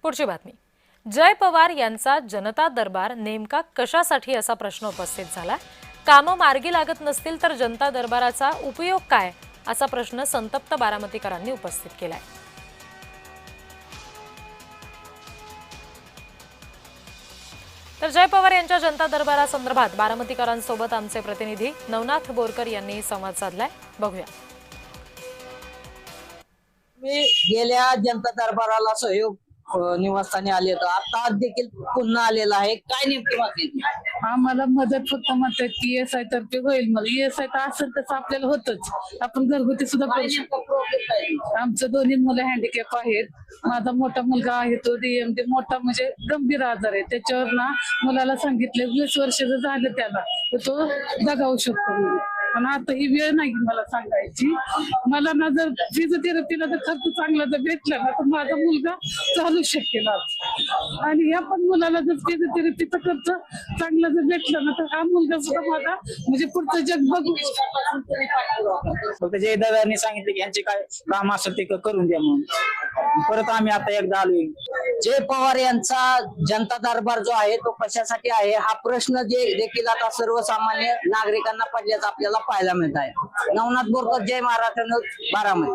पुढची बातमी. जय पवार यांचा जनता दरबार नेमका कशासाठी असा प्रश्न उपस्थित झाला. कामं मार्गी लागत नसतील तर जनता दरबाराचा उपयोग काय असा प्रश्न संतप्त बारामतीकरांनी उपस्थित केलाय. तर जय पवार यांच्या जनता दरबारासंदर्भात बारामतीकरांसोबत आमचे प्रतिनिधी नवनाथ बोरकर यांनी संवाद साधलाय. बघूया. मी गेल्या जनता दरबाराला सहयोग निवासस्थानी आले होते. आता देखील पुन्हा आलेला आहे. काय नेमकी मागणी? आम्हाला मदत फक्त म्हणतात की ESI तर्फे होईल. मग ESI तर असेल तसं आपल्याला होतच. आपण घरगुती सुद्धा करू शकतो. आमचं दोन्ही मुलं हँडिकॅप आहेत. माझा मोठा मुलगा आहे तो DMD मोठा म्हणजे गंभीर आजार आहे. त्याच्यावर ना मुलाला सांगितलं 20 वर्ष जर झालं त्याला तर तो जगावू शकतो. पण आता ही वेळ नाही मला सांगायची. मला ना जर फिजिओथेरपीला जर खर्च चांगला जर भेटला ना तर माझा मुलगा चालू शकेल आज. आणि या पण मुलाला जर फिजिओथेरपीचा खर्च चांगला जर भेटला ना तर हा मुलगा सुद्धा माझा म्हणजे पुढचं जग बघू. फक्त जय दादांनी सांगितलं की यांचे काय काम असेल ते करून द्या म्हणून परत आम्ही आता एकदा आलोय. जय पवार यांचा जनता दरबार जो आहे तो कशासाठी आहे हा प्रश्न जे देखील आता सर्वसामान्य नागरिकांना पडल्याचं आपल्याला पाहायला मिळत आहे. नवनाथ बोरकर, जय महाराष्ट्र न्यूज, बारामती.